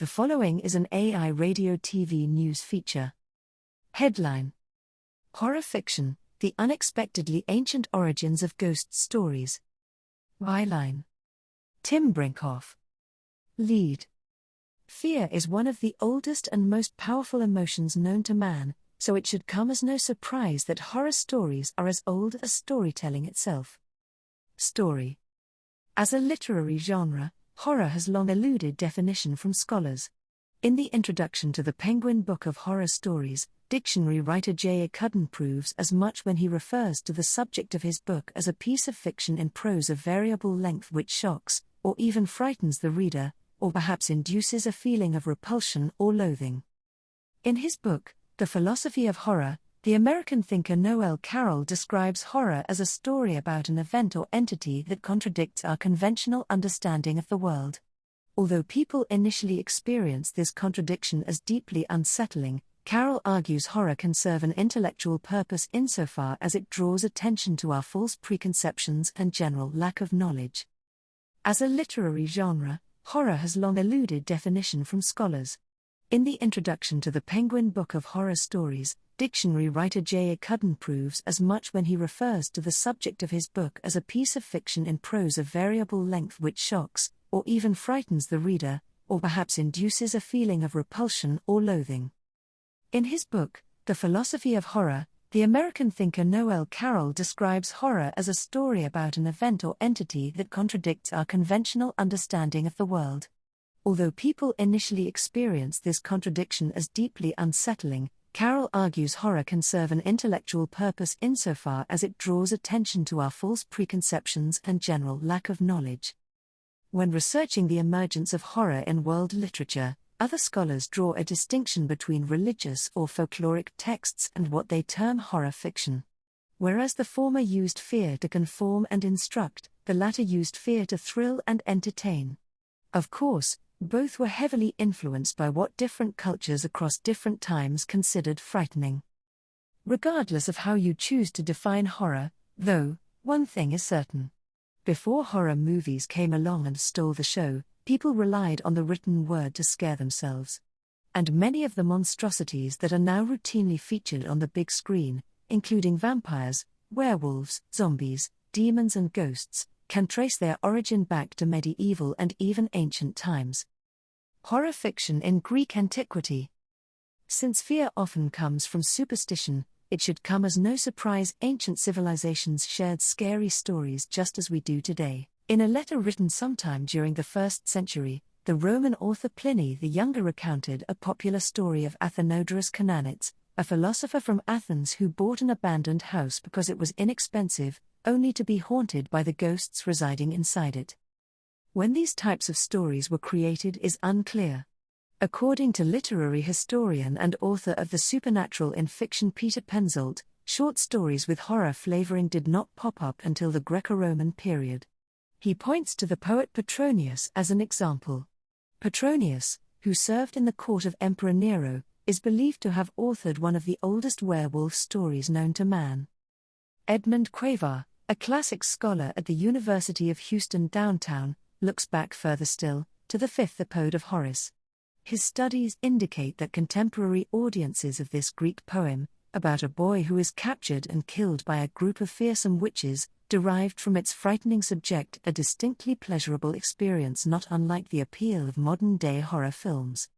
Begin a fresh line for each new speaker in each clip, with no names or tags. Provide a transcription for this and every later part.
The following is an AI radio TV news feature. Headline: Horror fiction, the unexpectedly ancient origins of ghost stories. Byline: Tim Brinkoff. Lead: Fear is one of the oldest and most powerful emotions known to man, so it should come as no surprise that horror stories are as old as storytelling itself. Story. As a literary genre, horror has long eluded definition from scholars. In the introduction to the Penguin Book of Horror Stories, dictionary writer J. A. Cuddon proves as much when he refers to the subject of his book as a piece of fiction in prose of variable length which shocks, or even frightens the reader, or perhaps induces a feeling of repulsion or loathing. In his book, The Philosophy of Horror, the American thinker Noël Carroll describes horror as a story about an event or entity that contradicts our conventional understanding of the world. Although people initially experience this contradiction as deeply unsettling, Carroll argues horror can serve an intellectual purpose insofar as it draws attention to our false preconceptions and general lack of knowledge. As a literary genre, horror has long eluded definition from scholars. In the introduction to the Penguin Book of Horror Stories, dictionary writer J. A. Cuddon proves as much when he refers to the subject of his book as a piece of fiction in prose of variable length which shocks, or even frightens the reader, or perhaps induces a feeling of repulsion or loathing. In his book, The Philosophy of Horror, the American thinker Noël Carroll describes horror as a story about an event or entity that contradicts our conventional understanding of the world. Although people initially experience this contradiction as deeply unsettling, Carroll argues horror can serve an intellectual purpose insofar as it draws attention to our false preconceptions and general lack of knowledge. When researching the emergence of horror in world literature, other scholars draw a distinction between religious or folkloric texts and what they term horror fiction. Whereas the former used fear to conform and instruct, the latter used fear to thrill and entertain. Of course, both were heavily influenced by what different cultures across different times considered frightening. Regardless of how you choose to define horror, though, one thing is certain. Before horror movies came along and stole the show, people relied on the written word to scare themselves. And many of the monstrosities that are now routinely featured on the big screen, including vampires, werewolves, zombies, demons and ghosts, can trace their origin back to medieval and even ancient times. Horror fiction in Greek antiquity. Since fear often comes from superstition, it should come as no surprise ancient civilizations shared scary stories just as we do today. In a letter written sometime during the 1st century, the Roman author Pliny the Younger recounted a popular story of Athenodorus Cananits, a philosopher from Athens who bought an abandoned house because it was inexpensive, only to be haunted by the ghosts residing inside it. When these types of stories were created is unclear. According to literary historian and author of the supernatural in fiction Peter Penzold, short stories with horror flavoring did not pop up until the Greco-Roman period. He points to the poet Petronius as an example. Petronius, who served in the court of Emperor Nero, is believed to have authored one of the oldest werewolf stories known to man. Edmund Quaver, a classics scholar at the University of Houston downtown, looks back further still, to the 5th Ode of Horace. His studies indicate that contemporary audiences of this Greek poem, about a boy who is captured and killed by a group of fearsome witches, derived from its frightening subject a distinctly pleasurable experience not unlike the appeal of modern-day horror films.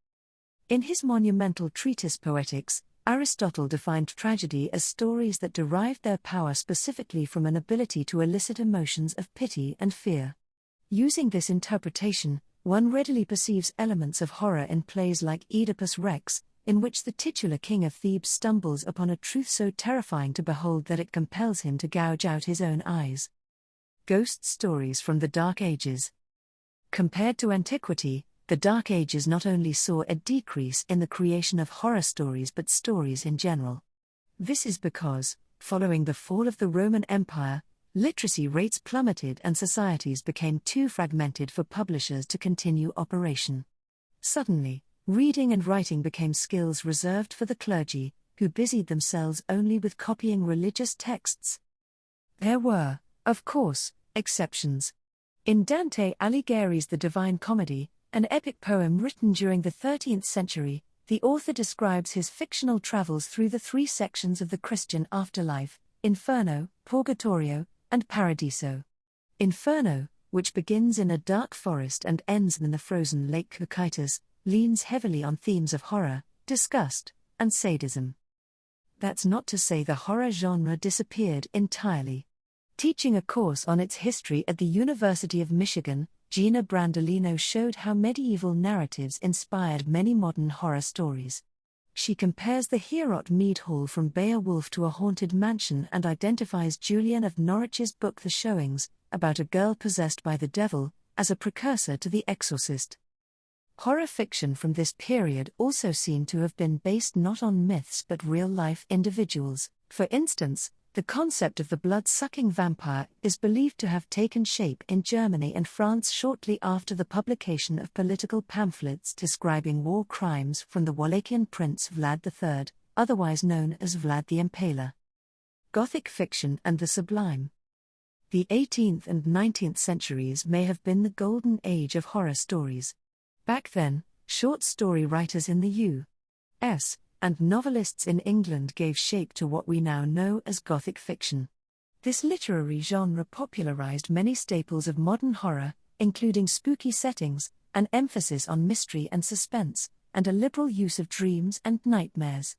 In his monumental treatise Poetics, Aristotle defined tragedy as stories that derived their power specifically from an ability to elicit emotions of pity and fear. Using this interpretation, one readily perceives elements of horror in plays like Oedipus Rex, in which the titular king of Thebes stumbles upon a truth so terrifying to behold that it compels him to gouge out his own eyes. Ghost stories from the Dark Ages. Compared to antiquity, the Dark Ages not only saw a decrease in the creation of horror stories but stories in general. This is because, following the fall of the Roman Empire, literacy rates plummeted and societies became too fragmented for publishers to continue operation. Suddenly, reading and writing became skills reserved for the clergy, who busied themselves only with copying religious texts. There were, of course, exceptions. In Dante Alighieri's The Divine Comedy, An epic poem written during the 13th century, the author describes his fictional travels through the three sections of the Christian afterlife: Inferno, Purgatorio, and Paradiso. Inferno, which begins in a dark forest and ends in the frozen lake Cocytus, leans heavily on themes of horror, disgust, and sadism. That's not to say the horror genre disappeared entirely. Teaching a course on its history at the University of Michigan, Gina Brandolino showed how medieval narratives inspired many modern horror stories. She compares the Heorot Mead Hall from Beowulf to a haunted mansion and identifies Julian of Norwich's book The Showings, about a girl possessed by the devil, as a precursor to The Exorcist. Horror fiction from this period also seemed to have been based not on myths but real-life individuals. For instance, the concept of the blood-sucking vampire is believed to have taken shape in Germany and France shortly after the publication of political pamphlets describing war crimes from the Wallachian prince Vlad III, otherwise known as Vlad the Impaler. Gothic fiction and the sublime. The 18th and 19th centuries may have been the golden age of horror stories. Back then, short story writers in the U.S. and novelists in England gave shape to what we now know as Gothic fiction. This literary genre popularized many staples of modern horror, including spooky settings, an emphasis on mystery and suspense, and a liberal use of dreams and nightmares.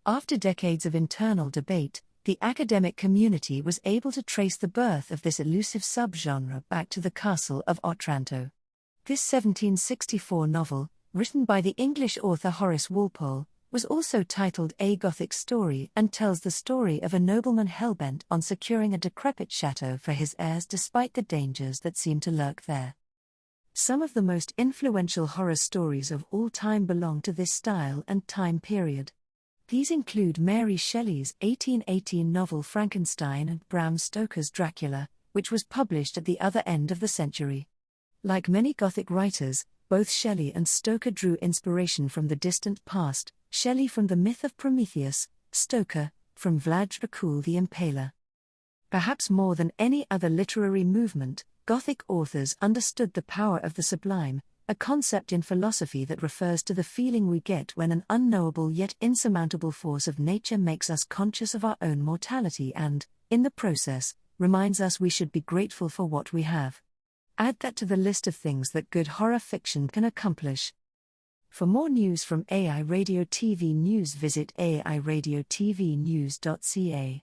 After decades of internal debate, the academic community was able to trace the birth of this elusive subgenre back to the Castle of Otranto. This 1764 novel, written by the English author Horace Walpole, was also titled A Gothic Story and tells the story of a nobleman hellbent on securing a decrepit chateau for his heirs despite the dangers that seem to lurk there. Some of the most influential horror stories of all time belong to this style and time period. These include Mary Shelley's 1818 novel Frankenstein and Bram Stoker's Dracula, which was published at the other end of the century. Like many Gothic writers, both Shelley and Stoker drew inspiration from the distant past, Shelley from the myth of Prometheus, Stoker from Vlad Dracul the Impaler. Perhaps more than any other literary movement, Gothic authors understood the power of the sublime, a concept in philosophy that refers to the feeling we get when an unknowable yet insurmountable force of nature makes us conscious of our own mortality and, in the process, reminds us we should be grateful for what we have. Add that to the list of things that good horror fiction can accomplish. For more news from AI Radio TV News, visit airadiotvnews.ca.